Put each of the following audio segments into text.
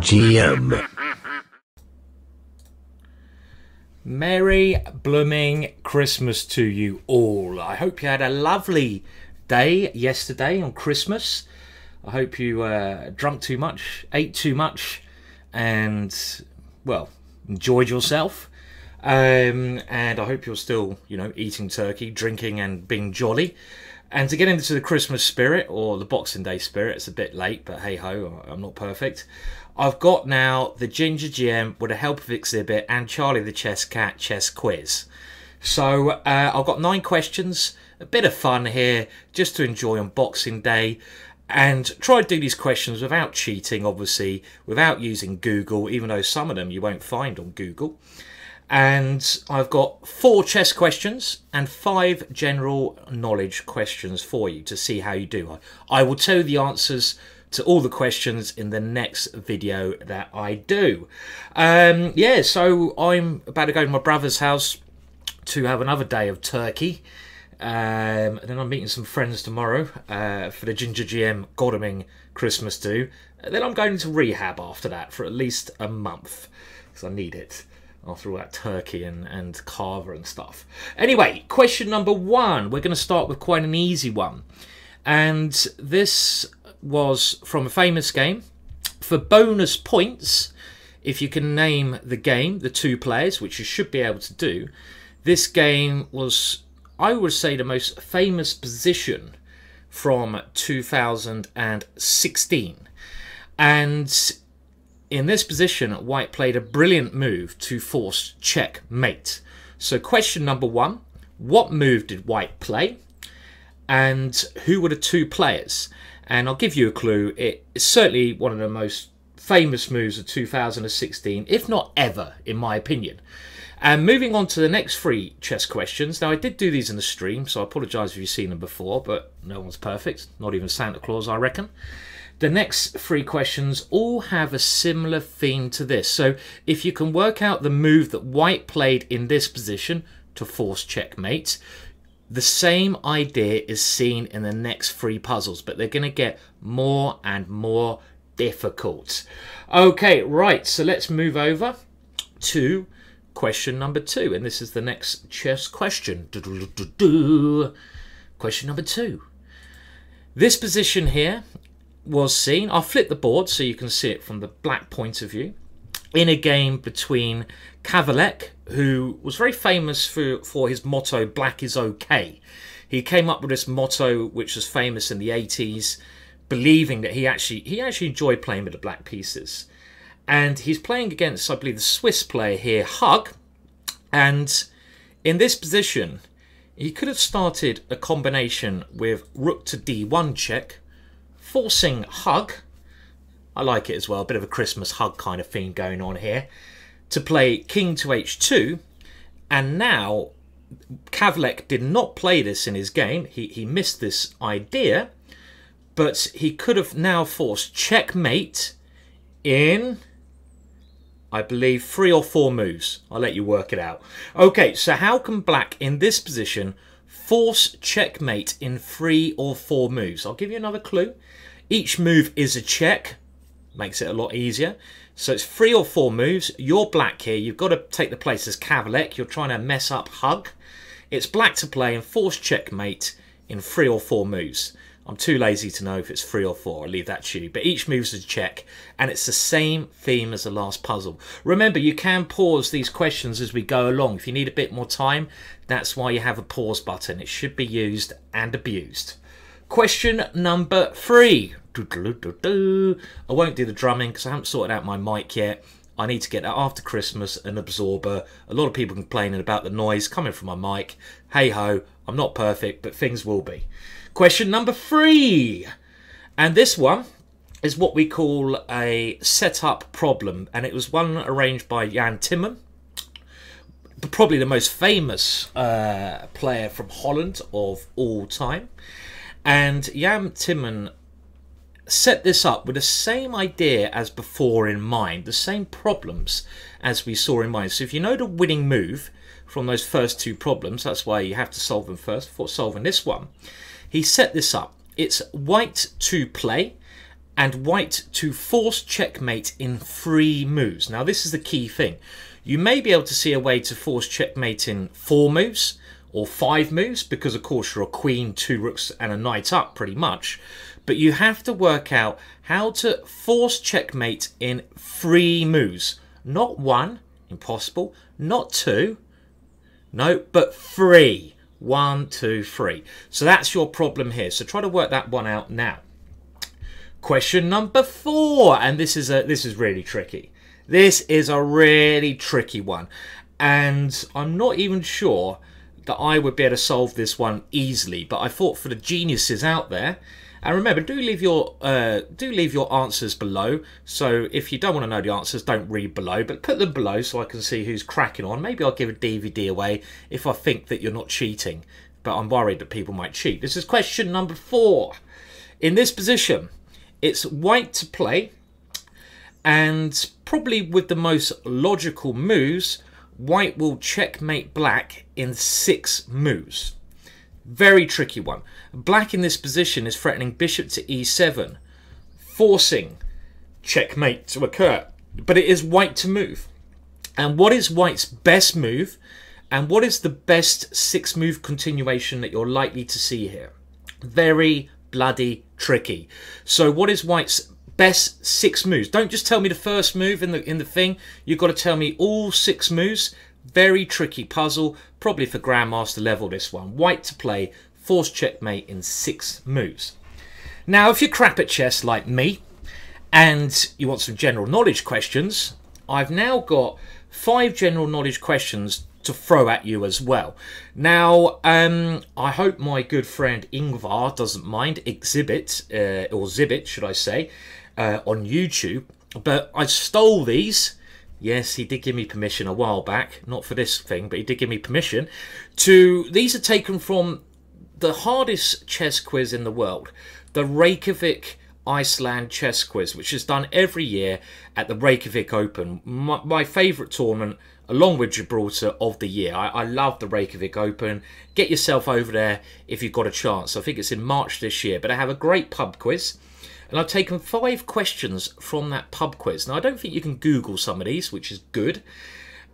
GingerGM. Merry blooming Christmas to you all. I hope you had a lovely day yesterday on Christmas. I hope you drunk too much, ate too much, and, well, enjoyed yourself. And I hope you're still, eating turkey, drinking and being jolly. And to get into the Christmas spirit, or the Boxing Day spirit, it's a bit late, but hey-ho, I'm not perfect. I've got now the GingerGM with the help of Exhibit and Charlie the Chess Cat chess quiz. So I've got 9 questions, a bit of fun here, just to enjoy on Boxing Day. And try to do these questions without cheating, obviously, without using Google, even though some of them you won't find on Google. And I've got 4 chess questions and 5 general knowledge questions for you to see how you do. I will tell you the answers to all the questions in the next video that I do. So I'm about to go to my brother's house to have another day of turkey. And then I'm meeting some friends tomorrow for the GingerGM Godalming Christmas do. And then I'm going to rehab after that for at least a month because I need it after all that turkey and carver and stuff. Anyway, question number 1. We're going to start with quite an easy one. And this was from a famous game. For bonus points, if you can name the game, the 2 players, which you should be able to do, this game was, I would say, the most famous position from 2016. And in this position, White played a brilliant move to force checkmate. So question number 1, what move did White play? And who were the 2 players? And I'll give you a clue. It's certainly one of the most famous moves of 2016, if not ever, in my opinion. And moving on to the next 3 chess questions. Now, I did do these in the stream, so I apologise if you've seen them before, but no one's perfect. Not even Santa Claus, I reckon. The next 3 questions all have a similar theme to this. So if you can work out the move that White played in this position to force checkmate, the same idea is seen in the next 3 puzzles, but they're going to get more and more difficult. Okay, right, so let's move over to question number 2, and this is the next chess question. Question number 2. This position here was seen, I'll flip the board so you can see it from the black point of view, in a game between Kavalek, who was very famous for his motto, black is okay. He came up with this motto which was famous in the 80s, believing that he actually enjoyed playing with the black pieces. And he's playing against, I believe, the Swiss player here, Hug. And in this position, he could have started a combination with rook to d1 check, forcing Hug, I like it as well, a bit of a Christmas Hug kind of theme going on here, to play king to h2. And now Kavalek did not play this in his game. He missed this idea, but he could have now forced checkmate in, I believe, 3 or 4 moves. I'll let you work it out. Okay, so how can black in this position force checkmate in 3 or 4 moves? I'll give you another clue. Each move is a check. Makes it a lot easier. So it's 3 or 4 moves. You're black here. You've got to take the place as Kavalek. You're trying to mess up Hug. It's black to play and force checkmate in 3 or 4 moves. I'm too lazy to know if it's 3 or 4. I'll leave that to you. But each move's a check. And it's the same theme as the last puzzle. Remember, you can pause these questions as we go along. If you need a bit more time, that's why you have a pause button. It should be used and abused. Question number 3. I won't do the drumming because I haven't sorted out my mic yet. I need to get that after Christmas, an absorber. A lot of people complaining about the noise coming from my mic. Hey ho, I'm not perfect, but things will be. Question number 3. And this one is what we call a setup problem. And it was one arranged by Jan Timman, probably the most famous player from Holland of all time. And Jan Timman set this up with the same idea as before in mind, the same problems as we saw in mind. So if you know the winning move from those first 2 problems, that's why you have to solve them first before solving this one. He set this up. It's white to play, and white to force checkmate in 3 moves. Now this is the key thing. You may be able to see a way to force checkmate in 4 moves or 5 moves, because of course you're a queen, 2 rooks and a knight up pretty much. But you have to work out how to force checkmate in 3 moves. Not 1, impossible. Not 2, no, but 3. 1, 2, 3. So that's your problem here. So try to work that one out now. Question number 4, and this is really tricky. This is a really tricky one, and I'm not even sure that I would be able to solve this one easily. But I thought for the geniuses out there, and remember, do leave your answers below. So if you don't want to know the answers, don't read below, but put them below so I can see who's cracking on. Maybe I'll give a DVD away if I think that you're not cheating, but I'm worried that people might cheat. This is question number 4. In this position, it's white to play, and probably with the most logical moves, white will checkmate black in 6 moves. Very tricky one. Black in this position is threatening bishop to e7, forcing checkmate to occur. But it is white to move. And what is white's best move? And what is the best 6-move continuation that you're likely to see here? Very bloody tricky. So what is white's best 6 moves? Don't just tell me the first move in the thing. You've got to tell me all 6 moves. Very tricky puzzle, probably for grandmaster level this one. White to play, force checkmate in 6 moves. Now if you're crap at chess like me and you want some general knowledge questions, I've now got 5 general knowledge questions to throw at you as well. Now I hope my good friend Ingvar doesn't mind Exhibit, or Zibit should I say, on YouTube, but I stole these. Yes, he did give me permission a while back, not for this thing, but he did give me permission to. These are taken from the hardest chess quiz in the world, the Reykjavik Iceland chess quiz, which is done every year at the Reykjavik Open, my favourite tournament along with Gibraltar of the year. I love the Reykjavik Open. Get yourself over there if you've got a chance. I think it's in March this year, but I have a great pub quiz. And I've taken 5 questions from that pub quiz. Now, I don't think you can Google some of these, which is good.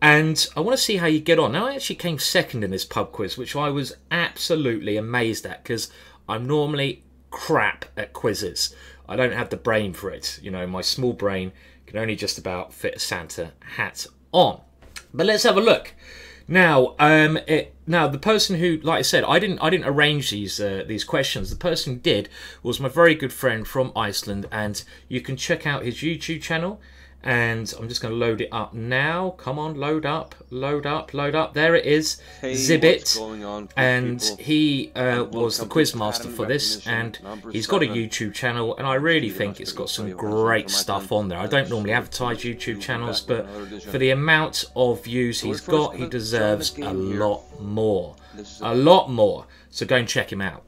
And I want to see how you get on. Now, I actually came second in this pub quiz, which I was absolutely amazed at, because I'm normally crap at quizzes. I don't have the brain for it. You know, my small brain can only just about fit a Santa hat on. But let's have a look. Now, now the person who, like I said, I didn't arrange these questions. The person who did was my very good friend from Iceland, and you can check out his YouTube channel. And I'm just going to load it up now. Come on, load up, load up, load up. There it is, hey, Zibit. And he was the quiz master for this, and he's got a YouTube channel, and I really think it's got some great stuff on there. I don't normally advertise YouTube channels, but for the amount of views he's got, he deserves a lot more. A lot more. So go and check him out.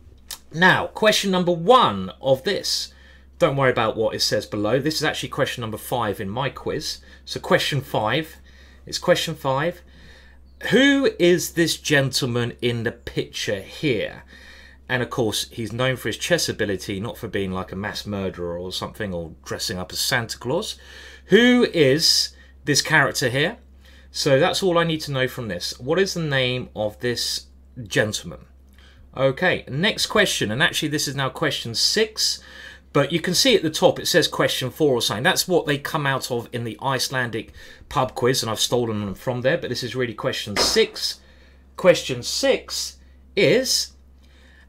Now, question number 1 of this. Don't worry about what it says below. This is actually question number 5 in my quiz. So question 5. It's question 5. Who is this gentleman in the picture here? And of course, he's known for his chess ability, not for being like a mass murderer or something, or dressing up as Santa Claus. Who is this character here? So that's all I need to know from this. What is the name of this gentleman? Okay, next question. And actually, this is now question 6. But you can see at the top it says question 4 or something. That's what they come out of in the Icelandic pub quiz, and I've stolen them from there. But this is really question 6. Question 6 is,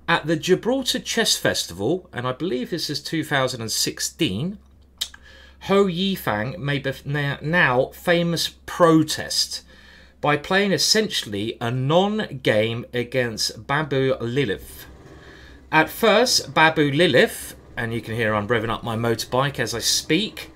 at the Gibraltar Chess Festival, and I believe this is 2016, Ho Yifang made a now famous protest by playing essentially a non-game against Babu Lilith. At first, Babu Lilith, and you can hear I'm revving up my motorbike as I speak,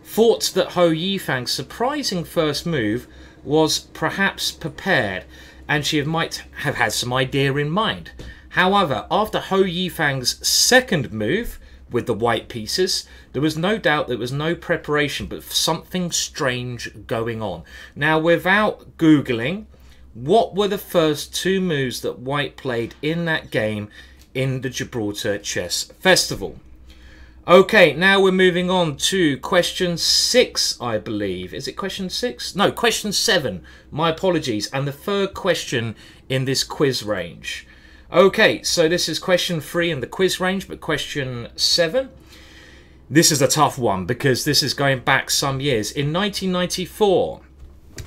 thought that Ho Yifang's surprising first move was perhaps prepared, and she might have had some idea in mind. However, after Ho Yifang's second move with the white pieces, there was no doubt there was no preparation, but something strange going on. Now, without Googling, what were the first 2 moves that white played in that game in the Gibraltar Chess Festival? Okay, now we're moving on to question 6, I believe. Is it question 6? No, question 7. My apologies. And the third question in this quiz range. Okay, so this is question 3 in the quiz range, but question 7. This is a tough one because this is going back some years. In 1994,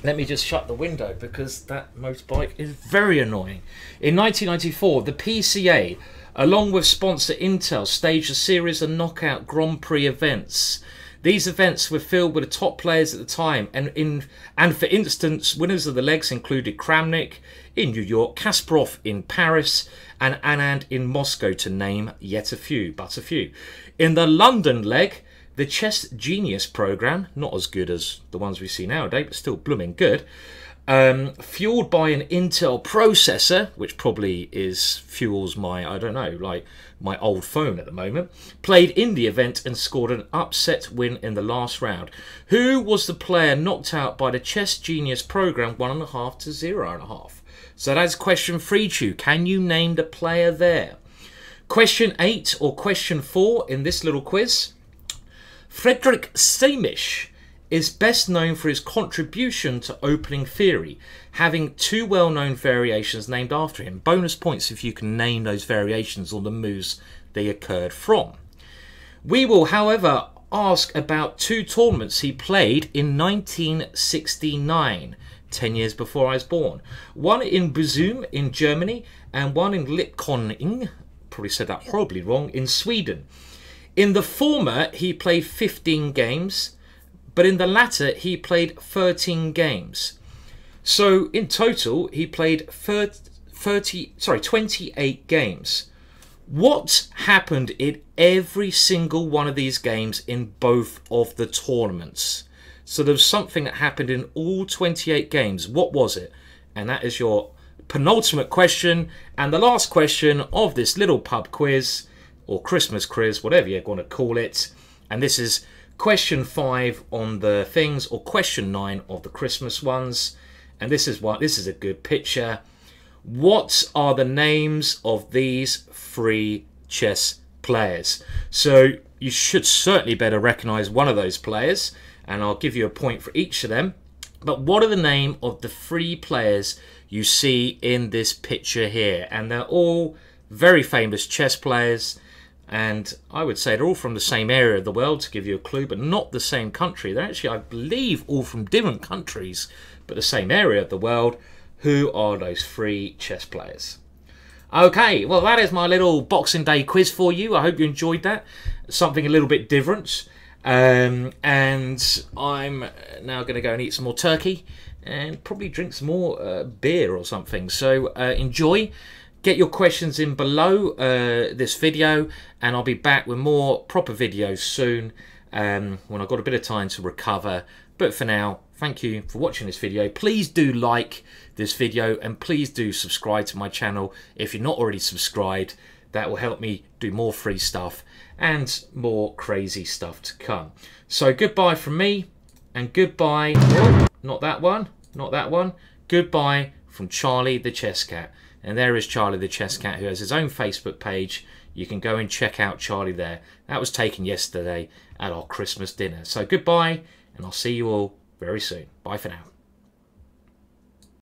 let me just shut the window because that motorbike is very annoying. In 1994, the PCA, along with sponsor Intel, staged a series of knockout Grand Prix events. These events were filled with the top players at the time, and for instance, winners of the legs included Kramnik in New York, Kasparov in Paris, and Anand in Moscow, to name yet a few, but a few. In the London leg, the Chess Genius program, not as good as the ones we see nowadays, but still blooming good, fueled by an Intel processor, which probably fuels my, I don't know, like my old phone at the moment, played in the event and scored an upset win in the last round. Who was the player knocked out by the Chess Genius program 1.5 to 0.5? So that's question 3 to you. Can you name the player there? Question 8 or question 4 in this little quiz. Friedrich Samisch is best known for his contribution to opening theory, having 2 well-known variations named after him. Bonus points if you can name those variations or the moves they occurred from. We will, however, ask about 2 tournaments he played in 1969, 10 years before I was born. One in Buzum in Germany and one in Lipkoning, probably said that horribly wrong, in Sweden. In the former, he played 15 games, but in the latter, he played 13 games. So in total, he played 28 games. What happened in every single one of these games in both of the tournaments? So there was something that happened in all 28 games. What was it? And that is your penultimate question and the last question of this little pub quiz or Christmas quiz, whatever you're going to call it. And this is question 5 on the things, or question 9 of the Christmas ones. And this is a good picture. What are the names of these 3 chess players? So you should certainly better recognize one of those players, and I'll give you a point for each of them. But what are the name of the 3 players you see in this picture here? And they're all very famous chess players. And I would say they're all from the same area of the world, to give you a clue, but not the same country. They're actually, I believe, all from different countries, but the same area of the world. Who are those 3 chess players? Okay, well, that is my little Boxing Day quiz for you. I hope you enjoyed that. Something a little bit different. And I'm now going to go and eat some more turkey and probably drink some more beer or something. So enjoy. Get your questions in below this video, and I'll be back with more proper videos soon when I've got a bit of time to recover. But for now, thank you for watching this video. Please do like this video and please do subscribe to my channel if you're not already subscribed. That will help me do more free stuff and more crazy stuff to come. So goodbye from me, and goodbye, oh, not that one, not that one. Goodbye from Charlie the Chess Cat. And there is Charlie the Chess Cat, who has his own Facebook page. You can go and check out Charlie there. That was taken yesterday at our Christmas dinner. So goodbye, and I'll see you all very soon. Bye for now.